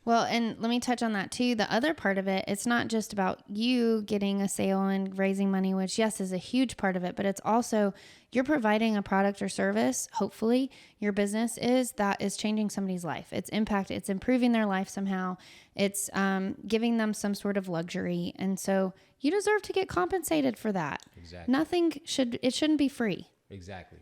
Well, and let me touch on that too. The other part of it, it's not just about you getting a sale and raising money, which yes, is a huge part of it, but it's also you're providing a product or service. Hopefully your business that is changing somebody's life. It's improving their life somehow. It's giving them some sort of luxury. And so you deserve to get compensated for that. Exactly. It shouldn't be free. Exactly.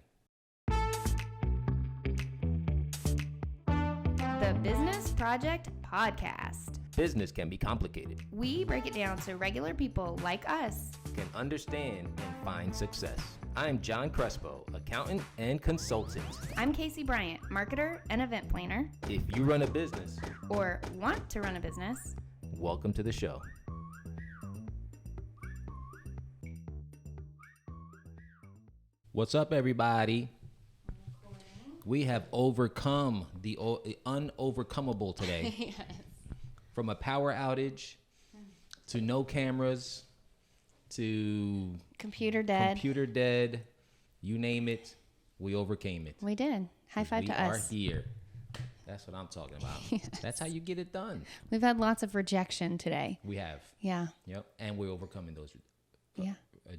The Business Project Podcast. Business can be complicated. We break it down so regular people like us can understand and find success. I'm John Crespo, accountant and consultant. I'm Casey Bryant, marketer and event planner. If you run a business or want to run a business, welcome to the show. What's up, everybody? We have overcome the unovercomable today. Yes. From a power outage to no cameras to computer dead, you name it, we overcame it. We did. High five to us. We are here. That's what I'm talking about. Yes. That's how you get it done. We've had lots of rejection today. We have. Yeah. Yep. And we're overcoming those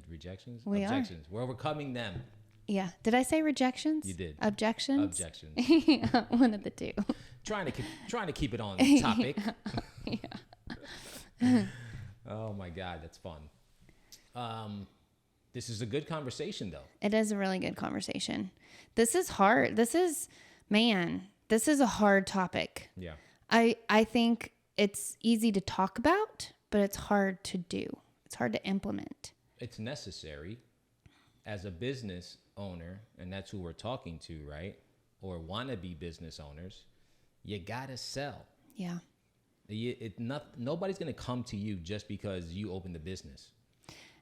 rejections. Objections. We're overcoming them. Yeah. Did I say rejections? You did. Objections? Yeah, one of the two. Trying to keep it on topic. Yeah. Oh my God, that's fun. This is a good conversation, though. It is a really good conversation. This is hard. This is a hard topic. Yeah. I think it's easy to talk about, but it's hard to do. It's hard to implement. It's necessary as a business owner, and that's who we're talking to, right? Or wannabe business owners. You gotta sell. Yeah. Nobody's gonna come to you just because you opened the business.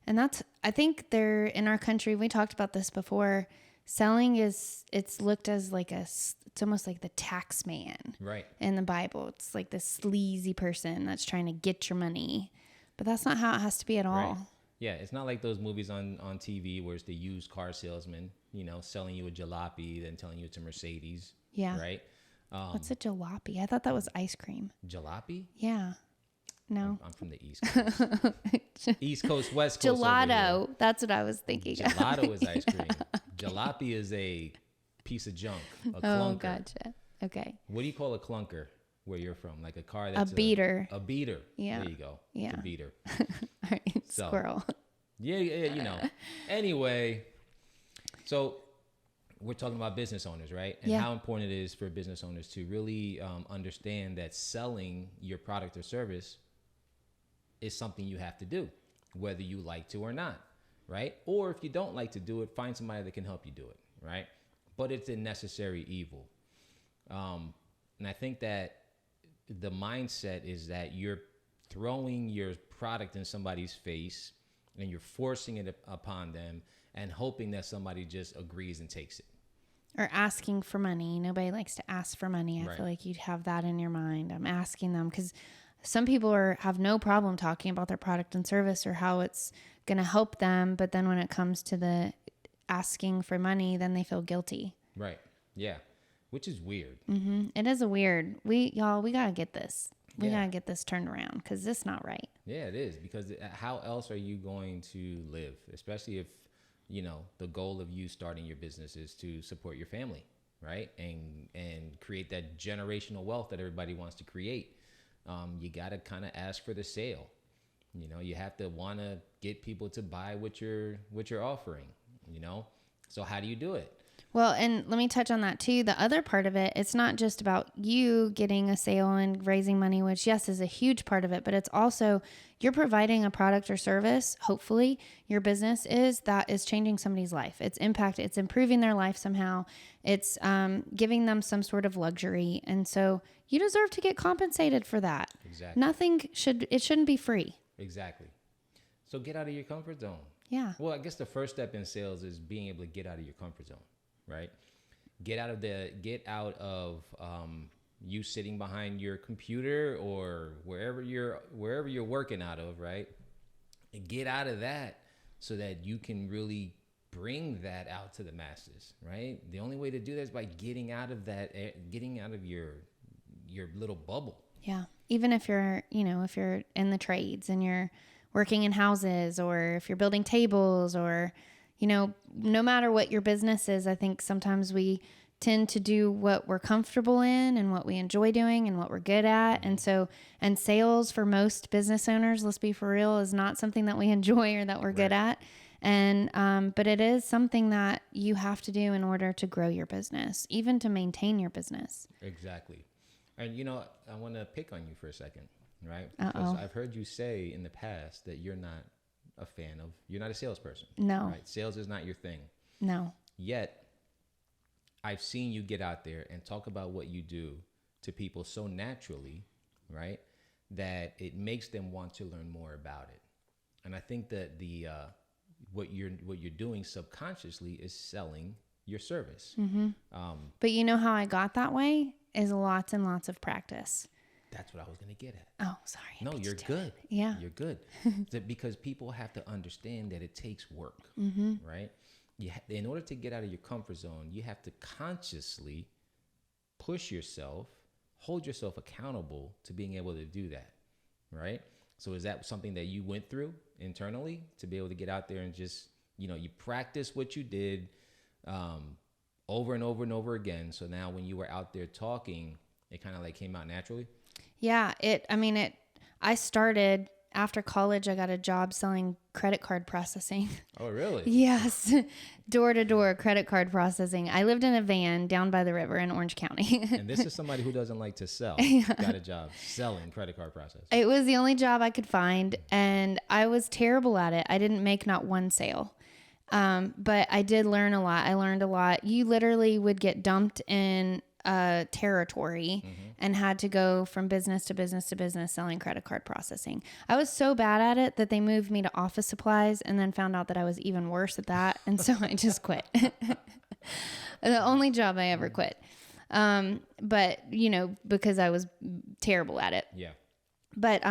And I think in our country, we talked about this before, selling it's looked as it's almost like the tax man. Right. In the Bible. It's like this sleazy person that's trying to get your money. But that's not how it has to be at all. Right. Yeah, it's not like those movies on TV where it's the used car salesman, selling you a jalopy, then telling you it's a Mercedes. Yeah. Right? What's a jalopy? I thought that was ice cream. Jalopy? Yeah. No. I'm from the East Coast. East Coast, West Coast. Gelato. That's what I was thinking. Gelato is ice cream. Jalopy is a piece of junk, a clunker. Oh, gotcha. Okay. What do you call a clunker where you're from? Like a car that's a beater. A beater. Yeah. There you go. Yeah. It's a beater. All right. So, squirrel. Yeah, Anyway, so we're talking about business owners, right? And how important it is for business owners to really understand that selling your product or service is something you have to do, whether you like to or not, right? Or if you don't like to do it, find somebody that can help you do it, right? But it's a necessary evil. And I think that the mindset is that you're throwing your product in somebody's face and you're forcing it upon them and hoping that somebody just agrees and takes it. Or asking for money. Nobody likes to ask for money. I feel like you'd have that in your mind. I'm asking them because some people have no problem talking about their product and service or how it's going to help them. But then when it comes to the asking for money, then they feel guilty. Right. Yeah. Which is weird. Mm-hmm. It is a weird. We got to get this. We got to get this turned around because this is not right. Yeah, it is. Because how else are you going to live? Especially if, the goal of you starting your business is to support your family, right? And create that generational wealth that everybody wants to create. You got to kind of ask for the sale. You have to want to get people to buy what you're offering, So how do you do it? Well, and let me touch on that too. The other part of it, it's not just about you getting a sale and raising money, which yes, is a huge part of it, but it's also you're providing a product or service. Hopefully your business that is changing somebody's life. It's improving their life somehow. It's giving them some sort of luxury. And so you deserve to get compensated for that. Exactly. It shouldn't be free. Exactly. So get out of your comfort zone. Yeah. Well, I guess the first step in sales is being able to get out of your comfort zone. Right? Get out of you sitting behind your computer or wherever you're working out of, right? And get out of that so that you can really bring that out to the masses, right? The only way to do that is by getting out of your little bubble. Yeah. Even if you're, if you're in the trades and you're working in houses, or if you're building tables, or, no matter what your business is, I think sometimes we tend to do what we're comfortable in and what we enjoy doing and what we're good at. And sales for most business owners, let's be for real, is not something that we enjoy or that we're good at. But it is something that you have to do in order to grow your business, even to maintain your business. Exactly. And, I want to pick on you for a second, right? Because I've heard you say in the past that you're not a salesperson. No. Right? Sales is not your thing. No. Yet, I've seen you get out there and talk about what you do to people so naturally, right, that it makes them want to learn more about it. And I think that what you're doing subconsciously is selling your service. Mm-hmm. But you know how I got that way is lots and lots of practice. That's what I was going to get at. Oh, sorry. No, you're good. Yeah. You're good. Because people have to understand that it takes work, right? In order to get out of your comfort zone, you have to consciously push yourself, hold yourself accountable to being able to do that, right? So is that something that you went through internally to be able to get out there and just, you practice what you did over and over and over again. So now when you were out there talking, it kind of like came out naturally? Yeah, I started after college. I got a job selling credit card processing. Oh, really? Yes. Door-to-door credit card processing. I lived in a van down by the river in Orange County. And this is somebody who doesn't like to sell. Got a job selling credit card processing. It was the only job I could find, and I was terrible at it. I didn't make not one sale. But I did learn a lot. I learned a lot. You literally would get dumped in a territory and had to go from business to business to business selling credit card processing. I was so bad at it that they moved me to office supplies and then found out that I was even worse at that. And so I just quit. The only job I ever quit. But because I was terrible at it. Yeah. But,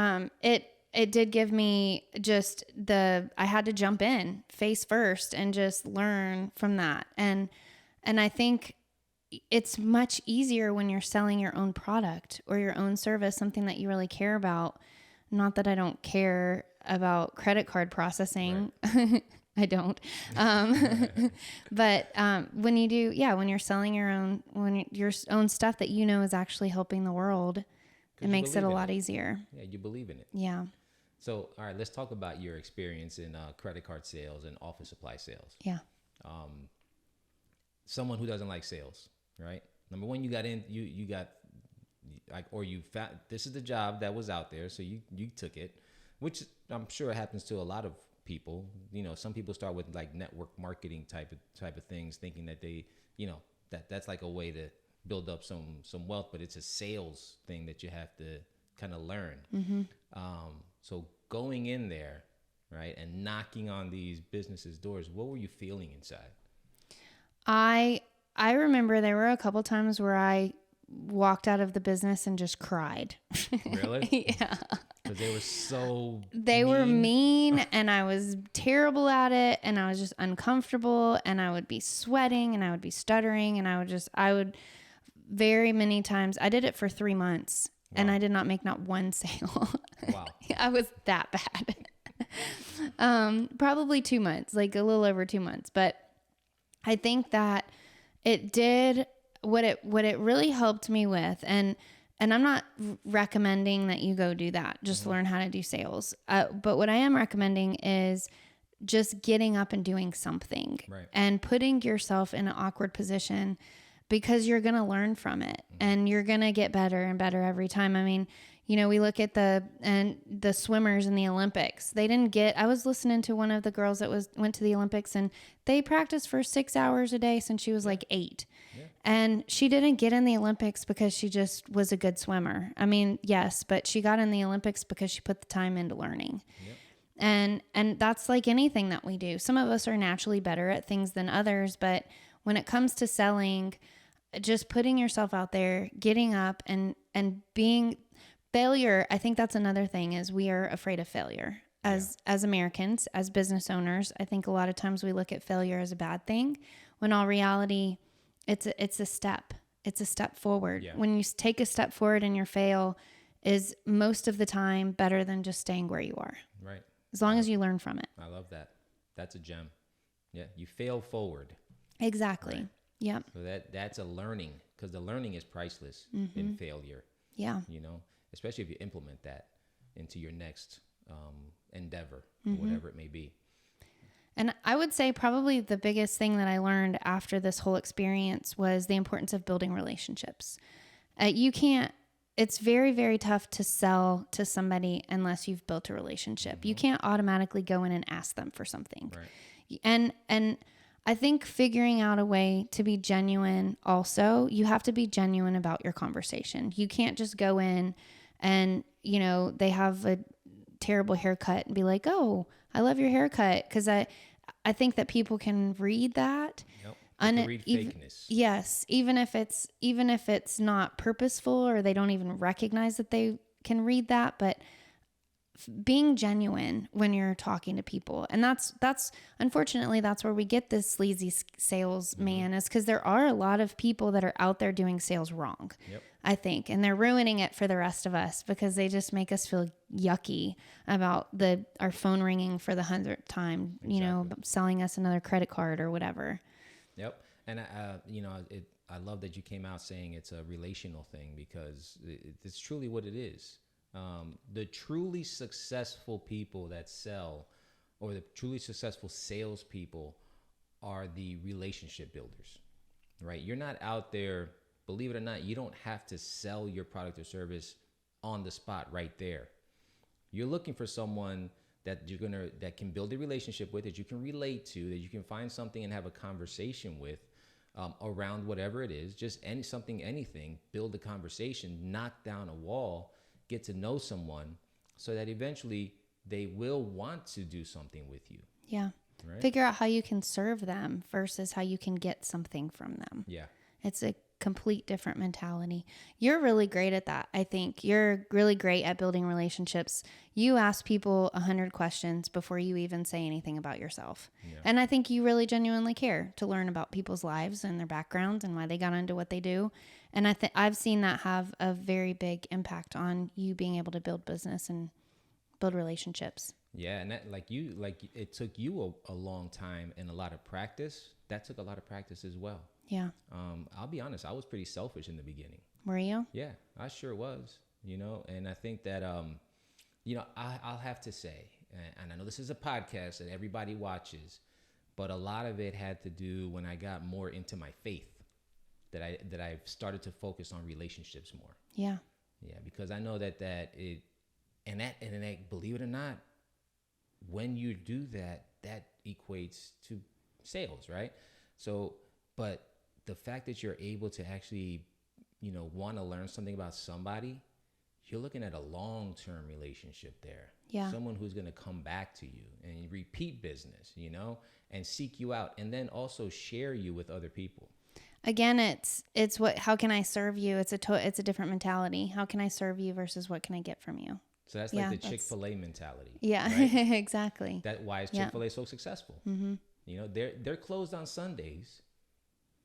it did give me I had to jump in face first and just learn from that. And I think it's much easier when you're selling your own product or your own service, something that you really care about. Not that I don't care about credit card processing. Right. I don't. But when you do, when you're selling your own stuff that is actually helping the world, it makes it a lot easier. Yeah, you believe in it. Yeah. So, all right, let's talk about your experience in credit card sales and office supply sales. Yeah. Someone who doesn't like sales, right? Number one, you found this is the job that was out there, so you took it, which I'm sure happens to a lot of people. Some people start with like network marketing type of things, thinking that they, that's like a way to build up some wealth, but it's a sales thing that you have to kind of learn. Mm-hmm. So going in there, right, and knocking on these businesses' doors, what were you feeling inside? I remember there were a couple times where I walked out of the business and just cried. Really? Yeah. Because they were so They were mean and I was terrible at it and I was just uncomfortable and I would be sweating and I would be stuttering and I would very many times. I did it for 3 months. Wow. And I did not make not one sale. Wow. I was that bad. Probably 2 months, like a little over 2 months. But I think that it did what it really helped me with. And I'm not recommending that you go do that. Just learn how to do sales. But what I am recommending is just getting up and doing something. Right. And putting yourself in an awkward position, because you're going to learn from it and you're going to get better and better every time. I mean, we look at the swimmers in the Olympics. I was listening to one of the girls that went to the Olympics and they practiced for 6 hours a day since she was like 8. Yeah. And she didn't get in the Olympics because she just was a good swimmer. I mean, yes, but she got in the Olympics because she put the time into learning. Yep. And that's like anything that we do. Some of us are naturally better at things than others, but when it comes to selling, just putting yourself out there, getting up and being failure. I think that's another thing is we are afraid of failure as Americans, as business owners. I think a lot of times we look at failure as a bad thing when all reality it's a step. It's a step forward. Yeah. When you take a step forward and you fail, is most of the time better than just staying where you are. Right. As long as you learn from it. I love that. That's a gem. Yeah. You fail forward. Exactly. Right? Yep. So that's a learning, because the learning is priceless in failure. Yeah. Especially if you implement that into your next endeavor, or whatever it may be. And I would say probably the biggest thing that I learned after this whole experience was the importance of building relationships. It's very, very tough to sell to somebody unless you've built a relationship. You can't automatically go in and ask them for something. Right. And I think figuring out a way to be genuine also, you have to be genuine about your conversation. You can't just go in and, they have a terrible haircut and be like, "Oh, I love your haircut." Because I think that people can read that. Yep. They can read fakeness. Yes, even if it's not purposeful, or they don't even recognize that they can read that, but being genuine when you're talking to people. And that's unfortunately, that's where we get this sleazy salesman, is because there are a lot of people that are out there doing sales wrong. Yep. I think, and they're ruining it for the rest of us because they just make us feel yucky about our phone ringing for the 100th time, selling us another credit card or whatever. Yep. And I love that you came out saying it's a relational thing, because it's truly what it is. The truly successful people that sell, or the truly successful salespeople, are the relationship builders, right? You're not out there, believe it or not, you don't have to sell your product or service on the spot right there. You're looking for someone that that can build a relationship with, that you can relate to, that you can find something and have a conversation with, around whatever it is, just anything, build a conversation, knock down a wall, get to know someone, so that eventually they will want to do something with you. Yeah. Right? Figure out how you can serve them versus how you can get something from them. Yeah. It's a complete different mentality. You're really great at that. I think you're really great at building relationships. You ask people 100 questions before you even say anything about yourself. Yeah. And I think you really genuinely care to learn about people's lives and their backgrounds and why they got into what they do. And I've seen that have a very big impact on you being able to build business and build relationships. Yeah. And that, it took you a long time and a lot of practice. That took a lot of practice as well. Yeah. I'll be honest, I was pretty selfish in the beginning. Were you? Yeah, I sure was, and I think that, I'll have to say, and I know this is a podcast that everybody watches, but a lot of it had to do when I got more into my faith, that I've started to focus on relationships more. Yeah. Yeah, because I know that believe it or not, when you do that, that equates to sales, right? So, but the fact that you're able to actually, want to learn something about somebody, you're looking at a long-term relationship there. Yeah. Someone who's going to come back to you and repeat business, and seek you out, and then also share you with other people. Again, it's how can I serve you? It's a different mentality. How can I serve you versus what can I get from you? So that's like the Chick-fil-A mentality. Yeah, right? Exactly. Why is Chick-fil-A so successful? Mm-hmm. They're closed on Sundays.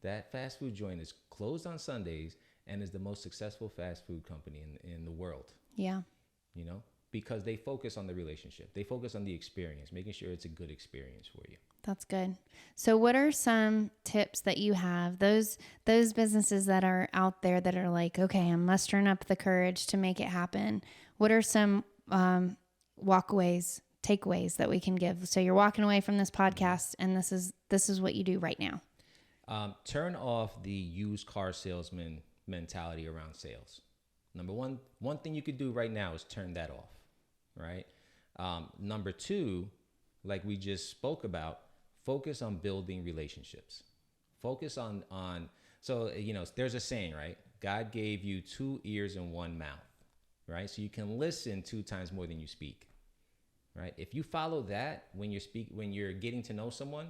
That fast food joint is closed on Sundays and is the most successful fast food company in the world. Yeah. Because they focus on the relationship. They focus on the experience, making sure it's a good experience for you. That's good. So what are some tips that you have, those businesses that are out there that are like, okay, I'm mustering up the courage to make it happen? What are some takeaways that we can give? So you're walking away from this podcast and this is what you do right now. Turn off the used car salesman mentality around sales. Number one thing you could do right now is turn that off, right? Number two, like we just spoke about, focus on building relationships. Focus on so, there's a saying, right? God gave you 2 ears and 1 mouth, right? So you can listen 2 times more than you speak, right? If you follow that when you're getting to know someone,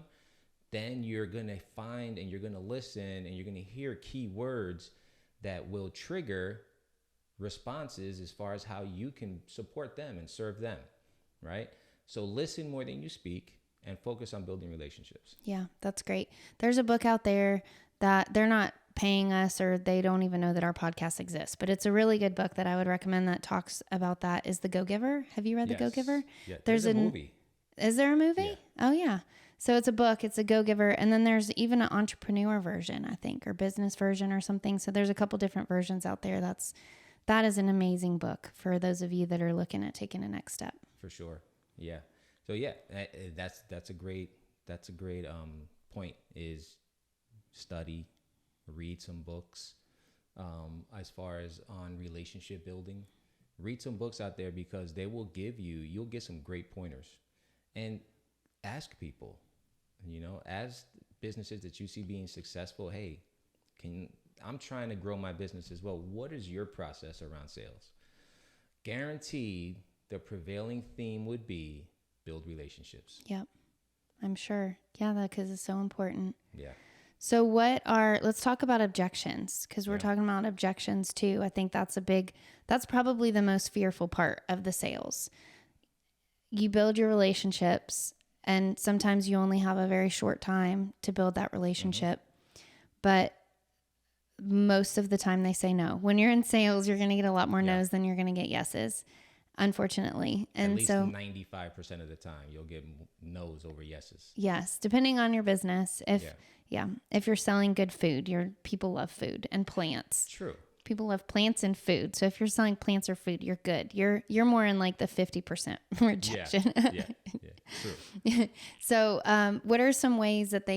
then you're going to find and you're going to listen and you're going to hear key words that will trigger responses as far as how you can support them and serve them, right? So listen more than you speak and focus on building relationships. Yeah, that's great. There's a book out there that they're not paying us, or they don't even know that our podcast exists. But it's a really good book that I would recommend that talks about that, is The Go-Giver. Have you read The Go-Giver? Yeah, there's a movie. Is there a movie? Yeah. Oh, yeah. So it's a book. It's a Go-Giver. And then there's even an entrepreneur version, I think, or business version or something. So there's a couple different versions out there. That is an amazing book for those of you that are looking at taking a next step. For sure. Yeah. So yeah, that's a great point, is study, read some books. As far as on relationship building, read some books out there, because they will you'll get some great pointers. And ask people, as businesses that you see being successful, hey, I'm trying to grow my business as well. What is your process around sales? Guaranteed the prevailing theme would be build relationships. Yep. I'm sure. Yeah, because it's so important. Yeah. So let's talk about objections, because we're talking about objections too. I think that's probably the most fearful part of the sales. You build your relationships, and sometimes you only have a very short time to build that relationship, but most of the time they say no. When you're in sales, you're going to get a lot more no's than you're going to get yeses, unfortunately. And at least so 95% of the time you'll get no's over yeses. Yes, depending on your business. If you're selling good food, people love food and plants. True. People love plants and food. So if you're selling plants or food, you're good. You're more in like the 50% rejection. Yeah. True. So what are some ways that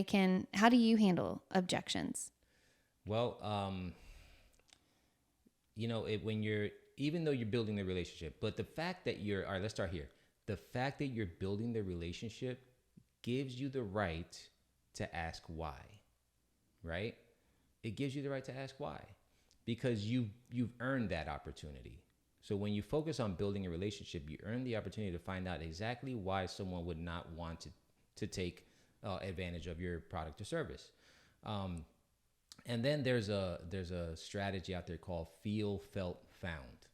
how do you handle objections? Well, even though you're building the relationship, but the fact that all right, let's start here. The fact that you're building the relationship gives you the right to ask why, right? It gives you the right to ask why, because you've earned that opportunity. So when you focus on building a relationship, you earn the opportunity to find out exactly why someone would not want to take advantage of your product or service. And then there's a strategy out there called feel, felt, found,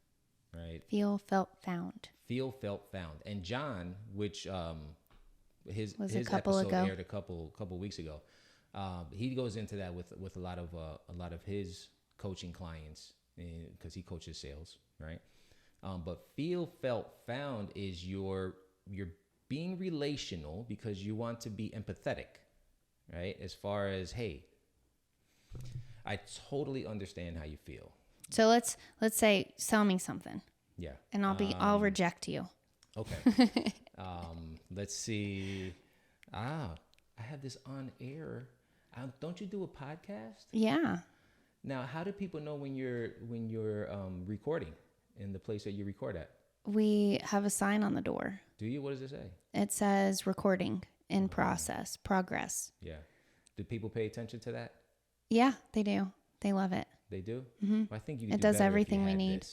right? Feel, felt, found. Feel, felt, found. And John, which his episode aired a couple weeks ago, he goes into that with a lot of his coaching clients, because he coaches sales, right? But feel, felt, found is you're being relational because you want to be empathetic, right? As far as, hey, I totally understand how you feel. So let's say, sell me something. Yeah. And I'll reject you. Okay. Let's see. I have this on air. Don't you do a podcast? Yeah. Now, how do people know when you're recording in the place that you record at? We have a sign on the door. Do you? What does it say? It says recording in progress. Yeah. Do people pay attention to that? Yeah, they do. They love it. They do? Mm-hmm. Well, I think it does everything we need.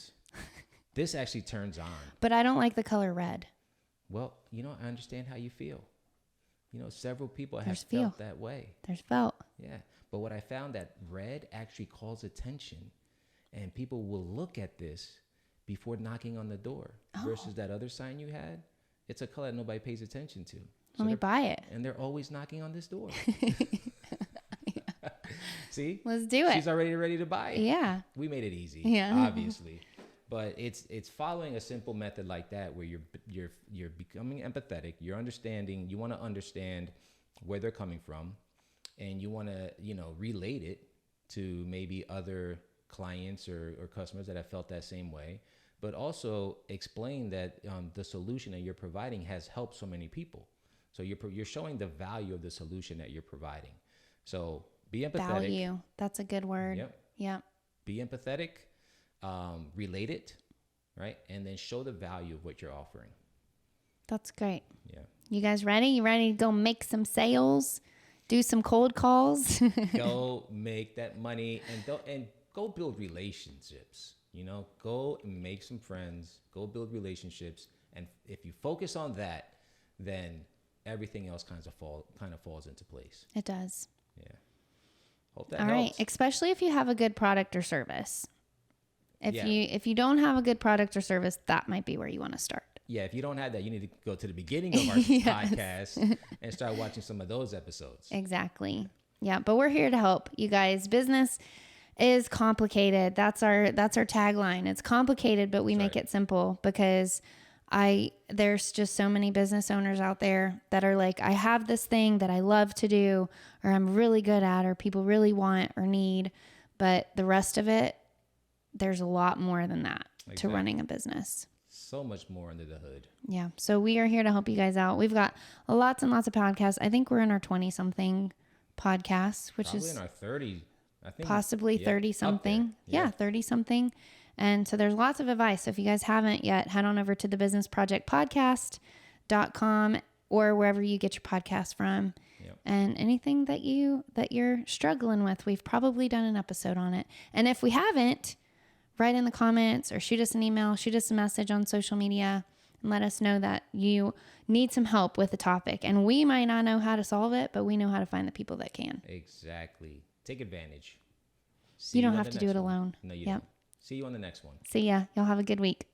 This actually turns on. But I don't like the color red. Well, I understand how you feel. Several people have felt that way. There's felt. Yeah. But what I found, that red actually calls attention, and people will look at this before knocking on the door, versus that other sign you had. It's a color that nobody pays attention to. Let me buy it. And they're always knocking on this door. See? Let's do it. She's already ready to buy it. Yeah. We made it easy, obviously. But it's following a simple method like that, where you're becoming empathetic. You want to understand where they're coming from, and you want to relate it to maybe other clients or customers that have felt that same way, but also explain that the solution that you're providing has helped so many people. So you're showing the value of the solution that you're providing. So be empathetic. Value. That's a good word. Yep. Be empathetic. Relate it, right? And then show the value of what you're offering. That's great. Yeah. You guys ready? You ready to go make some sales? Do some cold calls? Go make that money and go build relationships. Go and make some friends. Go build relationships. And if you focus on that, then everything else kind of falls into place. It does. Yeah. Hope that helps. All right. Especially if you have a good product or service. If you don't have a good product or service, that might be where you want to start. Yeah, if you don't have that, you need to go to the beginning of our podcast and start watching some of those episodes. Exactly. Yeah. But we're here to help you guys. Business is complicated. That's our tagline. It's complicated, but we make it simple, because there's just so many business owners out there that are like, I have this thing that I love to do, or I'm really good at, or people really want or need, but the rest of it, there's a lot more than that to running a business. So much more under the hood. Yeah. So we are here to help you guys out. We've got lots and lots of podcasts. I think we're in our 20 something podcasts, which probably is in our 30, I think possibly 30 something. Yeah. 30 something. And so there's lots of advice. So if you guys haven't yet, head on over to thebusinessprojectpodcast.com or wherever you get your podcast from. Yep. And anything that you're struggling with, we've probably done an episode on it. And if we haven't, write in the comments or shoot us an email, shoot us a message on social media, and let us know that you need some help with the topic. And we might not know how to solve it, but we know how to find the people that can. Exactly. Take advantage. You don't have to do it alone. No, you don't. See you on the next one. See ya. Y'all have a good week.